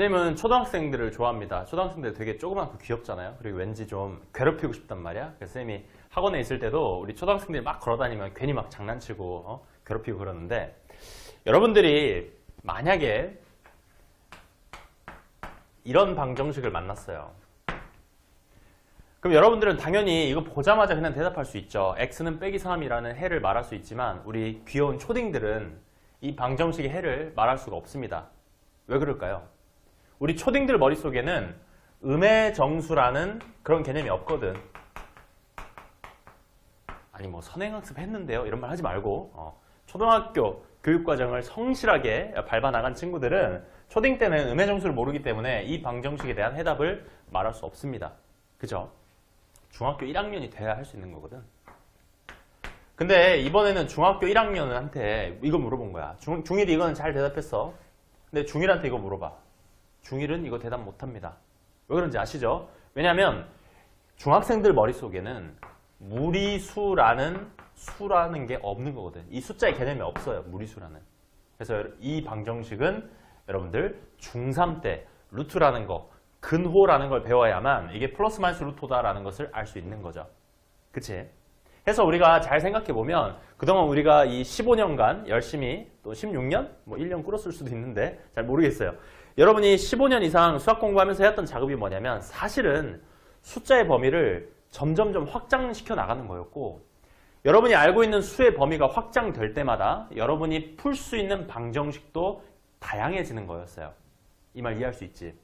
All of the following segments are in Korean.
선생님은 초등학생들을 좋아합니다. 초등학생들 되게 조그맣고 귀엽잖아요. 그리고 왠지 좀 괴롭히고 싶단 말이야. 그래서 선생님이 학원에 있을 때도 우리 초등학생들이 막 걸어다니면 괜히 막 장난치고 괴롭히고 그러는데, 여러분들이 만약에 이런 방정식을 만났어요. 그럼 여러분들은 당연히 이거 보자마자 그냥 대답할 수 있죠. x는 빼기 3이라는 해를 말할 수 있지만 우리 귀여운 초딩들은 이 방정식의 해를 말할 수가 없습니다. 왜 그럴까요? 우리 초딩들 머릿속에는 음의 정수라는 그런 개념이 없거든. 아니 뭐 선행학습 했는데요 이런 말 하지 말고, 초등학교 교육과정을 성실하게 밟아나간 친구들은 초딩 때는 음의 정수를 모르기 때문에 이 방정식에 대한 해답을 말할 수 없습니다. 그죠? 중학교 1학년이 돼야 할 수 있는 거거든. 근데 이번에는 중학교 1학년한테 이거 물어본 거야. 중1이 이거는 잘 대답했어. 근데 중1한테 이거 물어봐. 중1은 이거 대답 못합니다. 왜 그런지 아시죠? 왜냐하면 중학생들 머릿속에는 무리수라는 수라는 게 없는 거거든. 이 숫자의 개념이 없어요. 무리수라는. 그래서 이 방정식은 여러분들 중3 때 루트라는 거, 근호라는 걸 배워야만 이게 플러스 마이너스 루트다라는 것을 알 수 있는 거죠. 그치? 해서 우리가 잘 생각해보면 그동안 우리가 이 15년간 열심히, 또 16년? 뭐 1년 끌었을 수도 있는데 잘 모르겠어요. 여러분이 15년 이상 수학 공부하면서 했던 작업이 뭐냐면 사실은 숫자의 범위를 점점점 확장시켜 나가는 거였고, 여러분이 알고 있는 수의 범위가 확장될 때마다 여러분이 풀 수 있는 방정식도 다양해지는 거였어요. 이 말 이해할 수 있지?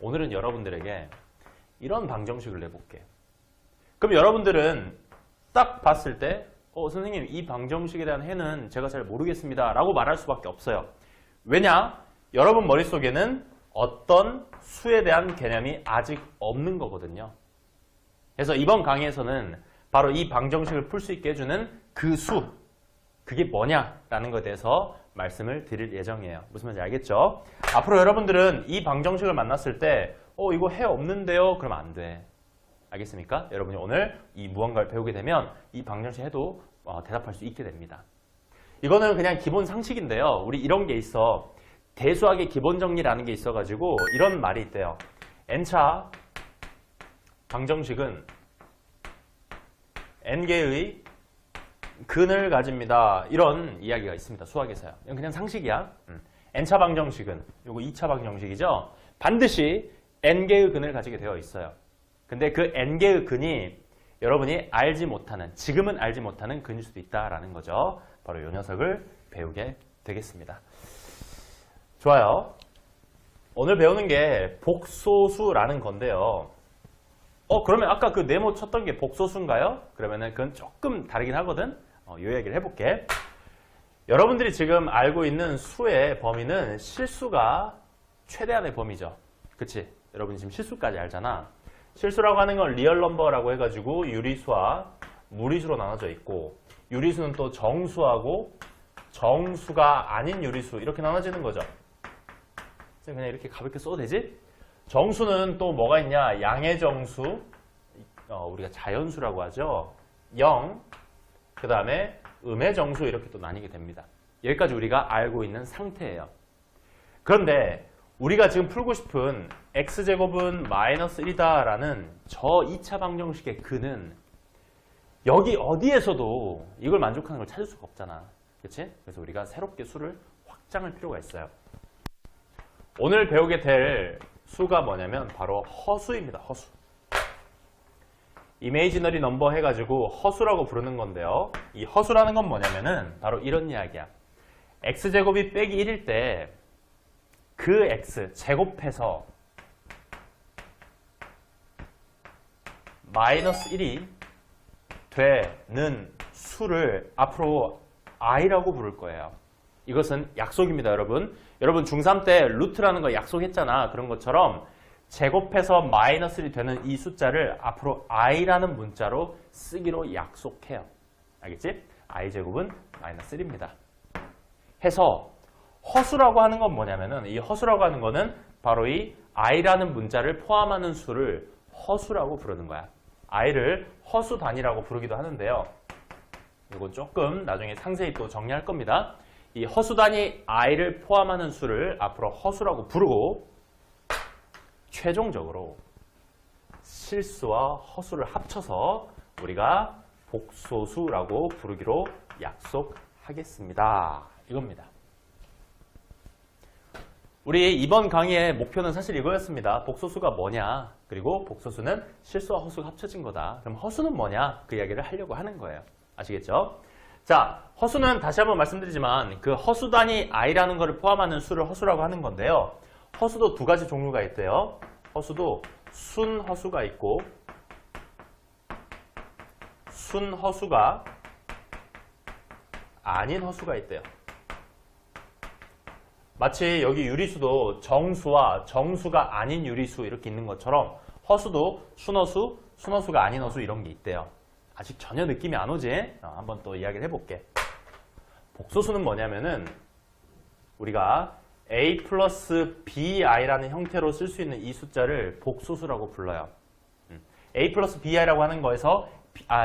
오늘은 여러분들에게 이런 방정식을 내볼게. 그럼 여러분들은 딱 봤을 때 선생님 이 방정식에 대한 해는 제가 잘 모르겠습니다 라고 말할 수밖에 없어요. 왜냐? 여러분 머릿속에는 어떤 수에 대한 개념이 아직 없는 거거든요. 그래서 이번 강의에서는 바로 이 방정식을 풀 수 있게 해주는 그 수, 그게 뭐냐라는 것에 대해서 말씀을 드릴 예정이에요. 무슨 말인지 알겠죠? 앞으로 여러분들은 이 방정식을 만났을 때 이거 해 없는데요? 그러면 안 돼. 알겠습니까? 여러분이 오늘 이 무언가를 배우게 되면 이 방정식 해도 대답할 수 있게 됩니다. 이거는 그냥 기본 상식인데요. 우리 이런 게 있어. 대수학의 기본 정리라는 게 있어가지고 이런 말이 있대요. n차 방정식은 n개의 근을 가집니다. 이런 이야기가 있습니다. 수학에서요. 이건 그냥 상식이야. n차 방정식은, 요거 2차 방정식이죠. 반드시 n개의 근을 가지게 되어 있어요. 근데 그 n개의 근이 여러분이 알지 못하는, 지금은 알지 못하는 근일 수도 있다라는 거죠. 바로 이 녀석을 배우게 되겠습니다. 좋아요. 오늘 배우는 게 복소수라는 건데요. 그러면 아까 그 네모 쳤던 게 복소수인가요? 그러면은 그건 조금 다르긴 하거든. 이 얘기를 해볼게. 여러분들이 지금 알고 있는 수의 범위는 실수가 최대한의 범위죠. 그치? 여러분이 지금 실수까지 알잖아. 실수라고 하는 건 리얼 넘버라고 해가지고 유리수와 무리수로 나눠져 있고, 유리수는 또 정수하고 정수가 아닌 유리수 이렇게 나눠지는 거죠. 그냥 이렇게 가볍게 써도 되지? 정수는 또 뭐가 있냐? 양의 정수, 우리가 자연수라고 하죠. 0, 그 다음에 음의 정수 이렇게 또 나뉘게 됩니다. 여기까지 우리가 알고 있는 상태예요. 그런데 우리가 지금 풀고 싶은 x제곱은 마이너스 1이다 라는 저 2차 방정식의 근은 여기 어디에서도 이걸 만족하는 걸 찾을 수가 없잖아. 그치? 그래서 우리가 새롭게 수를 확장할 필요가 있어요. 오늘 배우게 될 수가 뭐냐면 바로 허수입니다. 허수. 이메이지너리 넘버 해가지고 허수라고 부르는 건데요. 이 허수라는 건 뭐냐면은 바로 이런 이야기야. x제곱이 빼기 1일 때 그 x 제곱해서 마이너스 1이 되는 수를 앞으로 i라고 부를 거예요. 이것은 약속입니다, 여러분. 여러분 중3 때 루트라는 거 약속했잖아. 그런 것처럼 제곱해서 마이너스 1이 되는 이 숫자를 앞으로 i라는 문자로 쓰기로 약속해요. 알겠지? i제곱은 마이너스 1입니다. 해서 허수라고 하는 건 뭐냐면은, 이 허수라고 하는 거는 바로 이 i라는 문자를 포함하는 수를 허수라고 부르는 거야. i를 허수 단위라고 부르기도 하는데요. 이건 조금 나중에 상세히 또 정리할 겁니다. 이 허수 단위 i를 포함하는 수를 앞으로 허수라고 부르고 최종적으로 실수와 허수를 합쳐서 우리가 복소수라고 부르기로 약속하겠습니다. 이겁니다. 우리 이번 강의의 목표는 사실 이거였습니다. 복소수가 뭐냐, 그리고 복소수는 실수와 허수가 합쳐진 거다. 그럼 허수는 뭐냐, 그 이야기를 하려고 하는 거예요. 아시겠죠? 자, 허수는 다시 한번 말씀드리지만 그 허수 단위 i라는 것을 포함하는 수를 허수라고 하는 건데요. 허수도 두 가지 종류가 있대요. 허수도 순허수가 있고 순허수가 아닌 허수가 있대요. 마치 여기 유리수도 정수와 정수가 아닌 유리수 이렇게 있는 것처럼 허수도 순허수, 순허수가 아닌 허수 이런 게 있대요. 아직 전혀 느낌이 안 오지? 한번 또 이야기를 해볼게. 복소수는 뭐냐면은 우리가 a 플러스 bi라는 형태로 쓸 수 있는 이 숫자를 복소수라고 불러요. a 플러스 bi라고 하는 거에서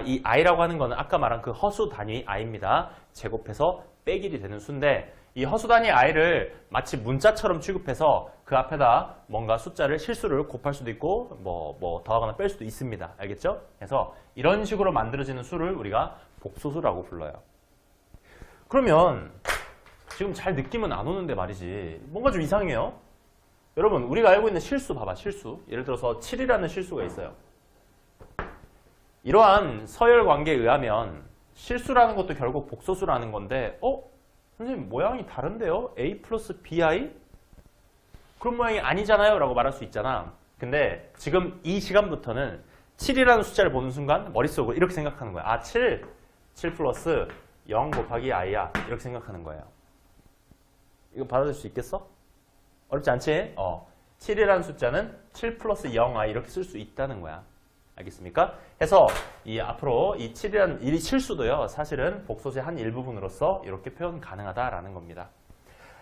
이 i라고 하는 거는 아까 말한 그 허수 단위 i입니다. 제곱해서 빼기이 되는 수인데 이 허수 단위 i를 마치 문자처럼 취급해서 그 앞에다 뭔가 숫자를 실수를 곱할 수도 있고 뭐 더하거나 뺄 수도 있습니다. 알겠죠? 그래서 이런 식으로 만들어지는 수를 우리가 복소수라고 불러요. 그러면 지금 잘 느낌은 안 오는데 말이지 뭔가 좀 이상해요. 여러분 우리가 알고 있는 실수 봐봐. 실수. 예를 들어서 7이라는 실수가 있어요. 이러한 서열 관계에 의하면 실수라는 것도 결국 복소수라는 건데 선생님 모양이 다른데요? a 플러스 bi? 그런 모양이 아니잖아요 라고 말할 수 있잖아. 근데 지금 이 시간부터는 7이라는 숫자를 보는 순간 머릿속으로 이렇게 생각하는 거야. 7 플러스 0 곱하기 i야. 이렇게 생각하는 거예요. 이거 받아들일 수 있겠어? 어렵지 않지? 7이라는 숫자는 7 플러스 0i 이렇게 쓸 수 있다는 거야. 알겠습니까? 해서 앞으로 이 7이라는 이 실수도요. 사실은 복소수의 한 일부분으로서 이렇게 표현 가능하다라는 겁니다.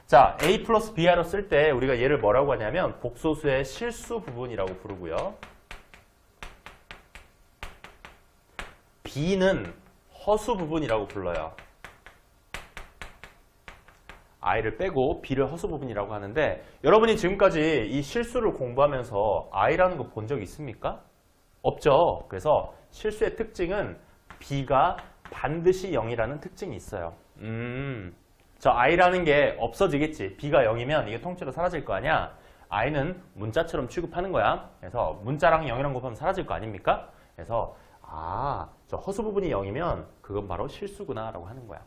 자, a 플러스 bi로 쓸 때 우리가 얘를 뭐라고 하냐면 복소수의 실수 부분이라고 부르고요. b는 허수 부분이라고 불러요. i를 빼고 b를 허수 부분이라고 하는데 여러분이 지금까지 이 실수를 공부하면서 i라는 거 본 적 있습니까? 없죠. 그래서 실수의 특징은 b가 반드시 0이라는 특징이 있어요. 저 i라는 게 없어지겠지. b가 0이면 이게 통째로 사라질 거 아니야. i는 문자처럼 취급하는 거야. 그래서 문자랑 0이랑 곱하면 사라질 거 아닙니까? 그래서 저 허수 부분이 0이면 그건 바로 실수구나 라고 하는 거야.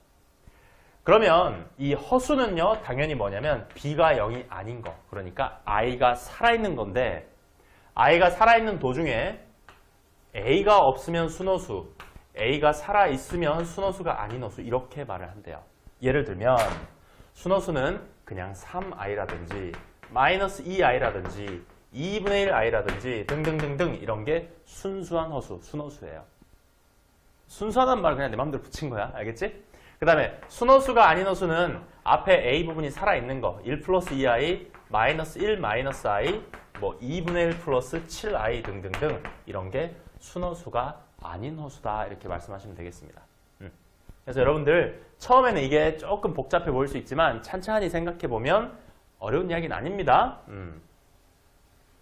그러면 이 허수는요 당연히 뭐냐면 b가 0이 아닌 거. 그러니까 i가 살아있는 건데 i가 살아있는 도중에 a가 없으면 순허수, a가 살아있으면 순허수가 아닌 허수 이렇게 말을 한대요. 예를 들면 순허수는 그냥 3i라든지 마이너스 2i라든지 2분의 1i라든지 등등등등 이런 게 순수한 허수, 순허수예요. 순수하다는 말을 그냥 내 마음대로 붙인 거야. 알겠지? 그 다음에 순허수가 아닌 허수는 앞에 a 부분이 살아있는 거 1 플러스 2i, 마이너스 1 마이너스 i, 2분의 1 플러스 7i 등등등 이런 게 순허수가 아닌 허수다 이렇게 말씀하시면 되겠습니다. 그래서 여러분들 처음에는 이게 조금 복잡해 보일 수 있지만 찬찬히 생각해보면 어려운 이야기는 아닙니다.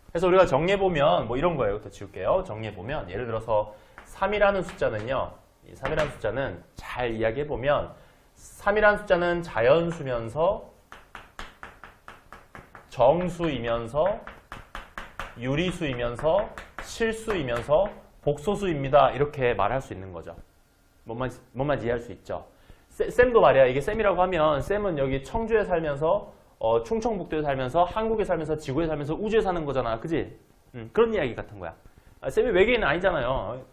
그래서 우리가 정리해보면 이런 거예요. 이것도 지울게요. 정리해보면 예를 들어서 3이라는 숫자는요. 이 3이라는 숫자는 잘 이야기해보면 3이라는 숫자는 자연수면서 정수이면서 유리수이면서 실수이면서 복소수입니다. 이렇게 말할 수 있는 거죠. 뭔 말인지 이해할 수 있죠. 쌤도 말이야. 이게 쌤이라고 하면 쌤은 여기 청주에 살면서 충청북도에 살면서 한국에 살면서 지구에 살면서 우주에 사는 거잖아. 그지? 그런 이야기 같은 거야. 쌤이 외계인은 아니잖아요.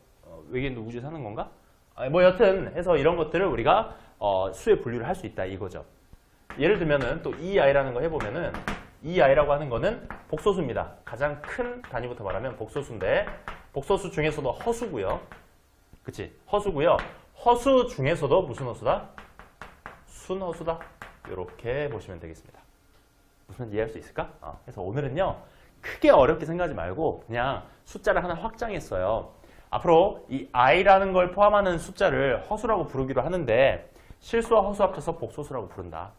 외계인도 우주에 사는 건가? 여튼 해서 이런 것들을 우리가 수에 분류를 할 수 있다 이거죠. 예를 들면은 또 이 i라는 거 해보면은 이 i라고 하는 거는 복소수입니다. 가장 큰 단위부터 말하면 복소수인데 복소수 중에서도 허수고요. 그치? 허수고요. 허수 중에서도 무슨 허수다? 순허수다. 이렇게 보시면 되겠습니다. 무슨 말인지 이해할 수 있을까? 그래서 오늘은요. 크게 어렵게 생각하지 말고 그냥 숫자를 하나 확장했어요. 앞으로 이 i라는 걸 포함하는 숫자를 허수라고 부르기로 하는데 실수와 허수 합쳐서 복소수라고 부른다.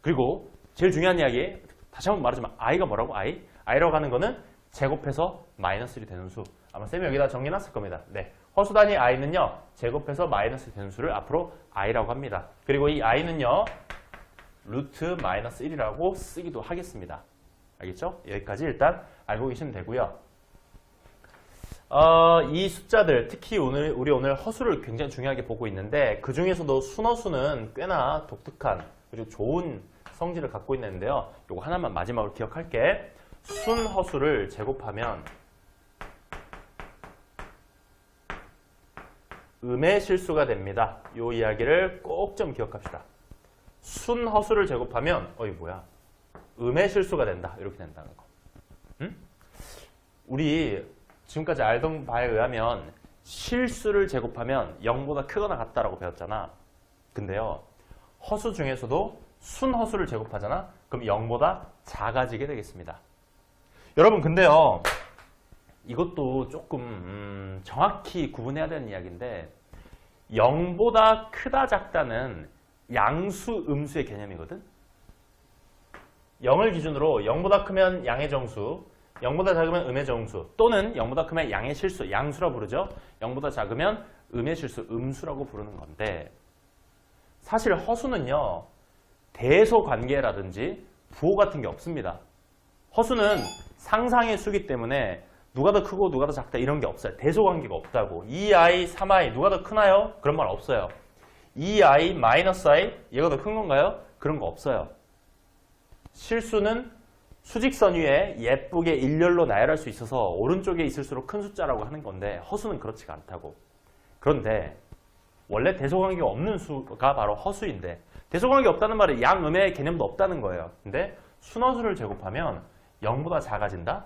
그리고 제일 중요한 이야기, 다시 한번 말하지만 i가 뭐라고? i라고 하는 거는 제곱해서 마이너스 1이 되는 수. 아마 쌤이 여기다 정리해놨을 겁니다. 네, 허수 단위 i는요, 제곱해서 마이너스 1이 되는 수를 앞으로 i라고 합니다. 그리고 이 i는요, 루트 마이너스 1이라고 쓰기도 하겠습니다. 알겠죠? 여기까지 일단 알고 계시면 되고요. 이 숫자들, 특히 우리 오늘 허수를 굉장히 중요하게 보고 있는데 그 중에서도 순허수는 꽤나 독특한 그리고 좋은 성질을 갖고 있는데요. 요거 하나만 마지막으로 기억할게. 순허수를 제곱하면 음의 실수가 됩니다. 요 이야기를 꼭 좀 기억합시다. 순허수를 제곱하면 음의 실수가 된다. 이렇게 된다는 거. 응? 우리 지금까지 알던 바에 의하면 실수를 제곱하면 0보다 크거나 같다라고 배웠잖아. 근데요, 허수 중에서도 순허수를 제곱하잖아. 그럼 0보다 작아지게 되겠습니다. 여러분, 근데요, 이것도 조금 정확히 구분해야 되는 이야기인데 0보다 크다 작다는 양수 음수의 개념이거든. 0을 기준으로 0보다 크면 양의 정수, 0보다 작으면 음의 정수, 또는 0보다 크면 양의 실수, 양수라고 부르죠. 0보다 작으면 음의 실수, 음수라고 부르는 건데, 사실 허수는요, 대소 관계라든지 부호 같은 게 없습니다. 허수는 상상의 수기 때문에 누가 더 크고 누가 더 작다 이런 게 없어요. 대소 관계가 없다고. 2i, 3i 누가 더 크나요? 그런 말 없어요. 2i, -i 얘가 더 큰 건가요? 그런 거 없어요. 실수는 수직선 위에 예쁘게 일렬로 나열할 수 있어서 오른쪽에 있을수록 큰 숫자라고 하는 건데 허수는 그렇지가 않다고. 그런데 원래 대소관계가 없는 수가 바로 허수인데 대소관계 없다는 말은 양음의 개념도 없다는 거예요. 근데 순허수를 제곱하면 0보다 작아진다?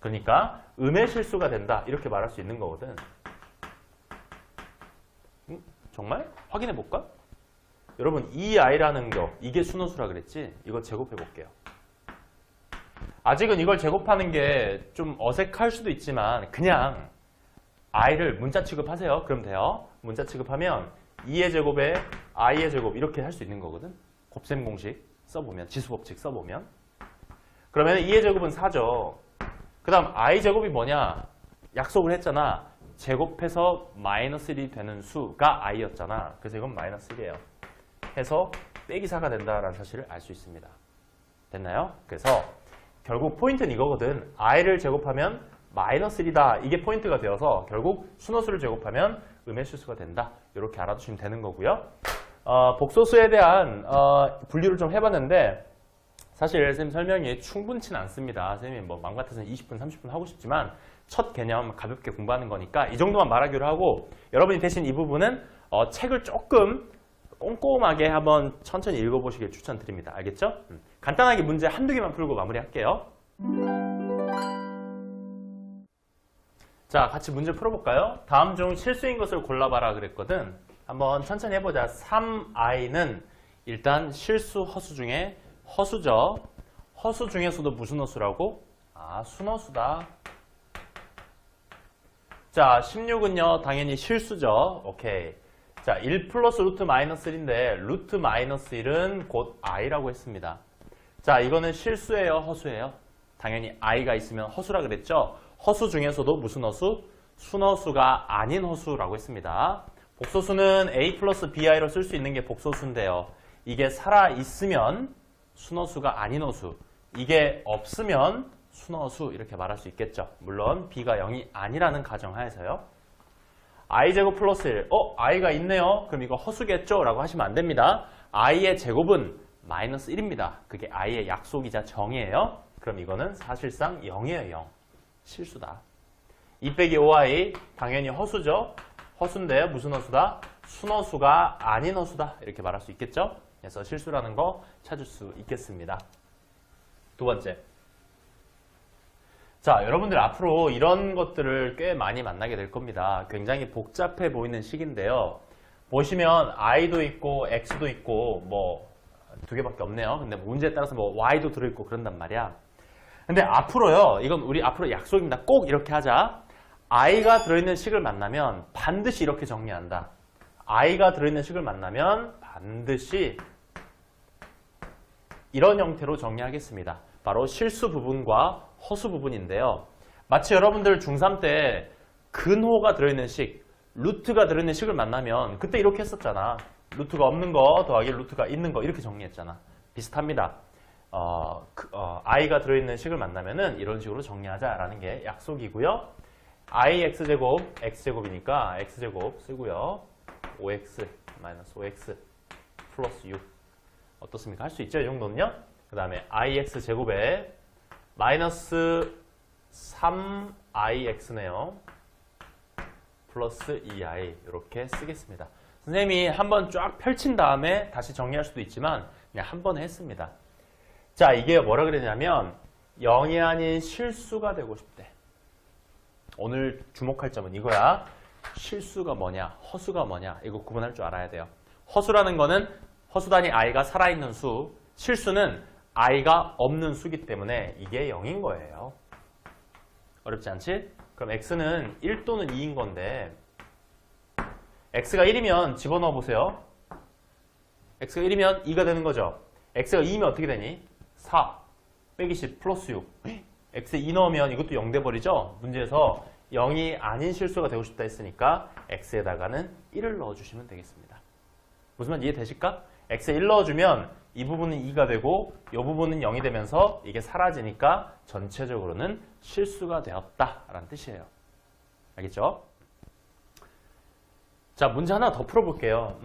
그러니까 음의 실수가 된다. 이렇게 말할 수 있는 거거든. 정말? 확인해 볼까? 여러분, 이 i라는 거, 이게 순허수라 그랬지? 이거 제곱해 볼게요. 아직은 이걸 제곱하는 게 좀 어색할 수도 있지만 그냥 i를 문자 취급하세요. 그럼 돼요. 문자 취급하면 2의 제곱에 i의 제곱 이렇게 할 수 있는 거거든. 곱셈 공식 써보면, 지수법칙 써보면. 그러면 2의 제곱은 4죠. 그 다음 i 제곱이 뭐냐? 약속을 했잖아. 제곱해서 마이너스 1이 되는 수가 i였잖아. 그래서 이건 마이너스 1이에요. 해서 빼기 4가 된다라는 사실을 알 수 있습니다. 됐나요? 그래서 결국 포인트는 이거거든. i를 제곱하면 마이너스 1이다. 이게 포인트가 되어서 결국 순허수를 제곱하면 음의 실수가 된다. 이렇게 알아두시면 되는 거고요. 복소수에 대한 분류를 좀 해봤는데 사실 선생님 설명이 충분치는 않습니다. 선생님이 뭐 마음 같아서는 20분, 30분 하고 싶지만 첫 개념 가볍게 공부하는 거니까 이 정도만 말하기로 하고 여러분이 대신 이 부분은 책을 조금 꼼꼼하게 한번 천천히 읽어보시길 추천드립니다. 알겠죠? 간단하게 문제 한두 개만 풀고 마무리할게요. 자, 같이 문제 풀어볼까요? 다음 중 실수인 것을 골라봐라 그랬거든. 한번 천천히 해보자. 3i는 일단 실수 허수 중에 허수죠. 허수 중에서도 무슨 허수라고? 순허수다. 자, 16은요 당연히 실수죠. 오케이. 자, 1 플러스 루트 마이너스 1인데 루트 마이너스 1은 곧 i라고 했습니다. 자, 이거는 실수예요, 허수예요? 당연히 i가 있으면 허수라 그랬죠. 허수 중에서도 무슨 허수? 순허수가 아닌 허수라고 했습니다. 복소수는 a 플러스 bi로 쓸 수 있는 게 복소수인데요. 이게 살아있으면 순허수가 아닌 허수, 이게 없으면 순허수 이렇게 말할 수 있겠죠. 물론 b가 0이 아니라는 가정하에서요. i제곱 플러스 1, i가 있네요. 그럼 이거 허수겠죠? 라고 하시면 안 됩니다. i의 제곱은 마이너스 1입니다. 그게 i의 약속이자 정이에요. 그럼 이거는 사실상 0이에요. 0. 실수다. 2 빼기 5i 당연히 허수죠. 허수인데 무슨 허수다? 순허수가 아닌 허수다. 이렇게 말할 수 있겠죠? 그래서 실수라는 거 찾을 수 있겠습니다. 두 번째. 자, 여러분들 앞으로 이런 것들을 꽤 많이 만나게 될 겁니다. 굉장히 복잡해 보이는 식인데요. 보시면 i도 있고 x도 있고 뭐 두 개밖에 없네요. 근데 문제에 따라서 뭐 y도 들어있고 그런단 말이야. 근데 앞으로요, 이건 우리 앞으로 약속입니다. 꼭 이렇게 하자. i가 들어있는 식을 만나면 반드시 이렇게 정리한다. i가 들어있는 식을 만나면 반드시 이런 형태로 정리하겠습니다. 바로 실수 부분과 허수 부분인데요. 마치 여러분들 중3 때 근호가 들어있는 식, 루트가 들어있는 식을 만나면 그때 이렇게 했었잖아. 루트가 없는 거 더하기 루트가 있는 거 이렇게 정리했잖아. 비슷합니다. i가 들어있는 식을 만나면은 이런 식으로 정리하자라는 게 약속이고요. ix제곱, x제곱이니까 x제곱 쓰고요. 5x 마이너스 5x 플러스 6 어떻습니까? 할 수 있죠? 이 정도는요. 그 다음에 ix제곱에 마이너스 3ix네요. 플러스 2i 이렇게 쓰겠습니다. 선생님이 한번 쫙 펼친 다음에 다시 정리할 수도 있지만 그냥 한 번에 했습니다. 자, 이게 뭐라 그랬냐면 0이 아닌 실수가 되고 싶대. 오늘 주목할 점은 이거야. 실수가 뭐냐, 허수가 뭐냐 이거 구분할 줄 알아야 돼요. 허수라는 거는 허수 단위 i가 살아있는 수, 실수는 i가 없는 수기 때문에 이게 0인 거예요. 어렵지 않지? 그럼 x는 1 또는 2인 건데 x가 1이면 집어넣어 보세요. x가 1이면 2가 되는 거죠. x가 2면 어떻게 되니? 4 빼기 10 플러스 6 x에 2 넣으면 이것도 0 돼버리죠. 문제에서 0이 아닌 실수가 되고 싶다 했으니까 x에다가는 1을 넣어주시면 되겠습니다. 무슨 말 이해되실까? x에 1 넣어주면 이 부분은 2가 되고 이 부분은 0이 되면서 이게 사라지니까 전체적으로는 실수가 되었다라는 뜻이에요. 알겠죠? 자, 문제 하나 더 풀어볼게요.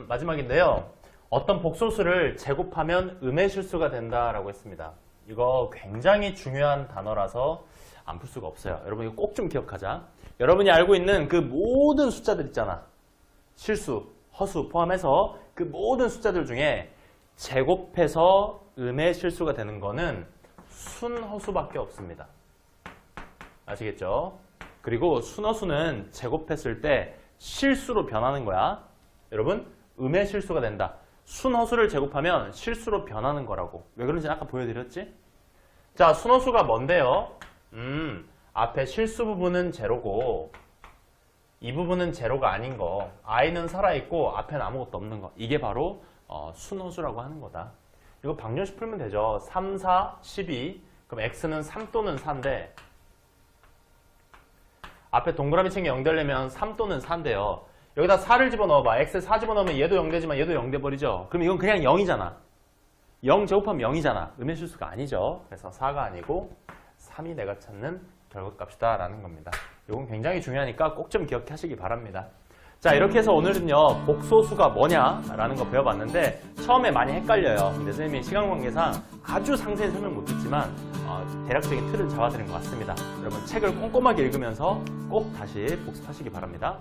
마지막인데요. 어떤 복소수를 제곱하면 음의 실수가 된다라고 했습니다. 이거 굉장히 중요한 단어라서 안 풀 수가 없어요. 여러분 이거 꼭 좀 기억하자. 여러분이 알고 있는 그 모든 숫자들 있잖아. 실수, 허수 포함해서 그 모든 숫자들 중에 제곱해서 음의 실수가 되는 거는 순허수밖에 없습니다. 아시겠죠? 그리고 순허수는 제곱했을 때 실수로 변하는 거야. 여러분, 음의 실수가 된다. 순허수를 제곱하면 실수로 변하는 거라고. 왜 그런지 아까 보여드렸지? 자, 순허수가 뭔데요? 앞에 실수 부분은 제로고 이 부분은 제로가 아닌 거. i는 살아있고 앞에는 아무것도 없는 거. 이게 바로 순허수라고 하는 거다. 이거 방정식 풀면 되죠. 3, 4, 12. 그럼 x는 3 또는 4인데 앞에 동그라미 친 게 0 되려면 3 또는 4인데요. 여기다 4를 집어넣어봐. x에 4 집어넣으면 얘도 0 되지만 얘도 0 돼버리죠. 그럼 이건 그냥 0이잖아. 0 제곱하면 0이잖아. 음의 실수가 아니죠. 그래서 4가 아니고 3이 내가 찾는 결과값이다 라는 겁니다. 이건 굉장히 중요하니까 꼭 좀 기억하시기 바랍니다. 자, 이렇게 해서 오늘은요, 복소수가 뭐냐라는 거 배워봤는데 처음에 많이 헷갈려요. 근데 선생님이 시간 관계상 아주 상세히 설명 못했지만 대략적인 틀을 잡아드린 것 같습니다. 여러분 책을 꼼꼼하게 읽으면서 꼭 다시 복습하시기 바랍니다.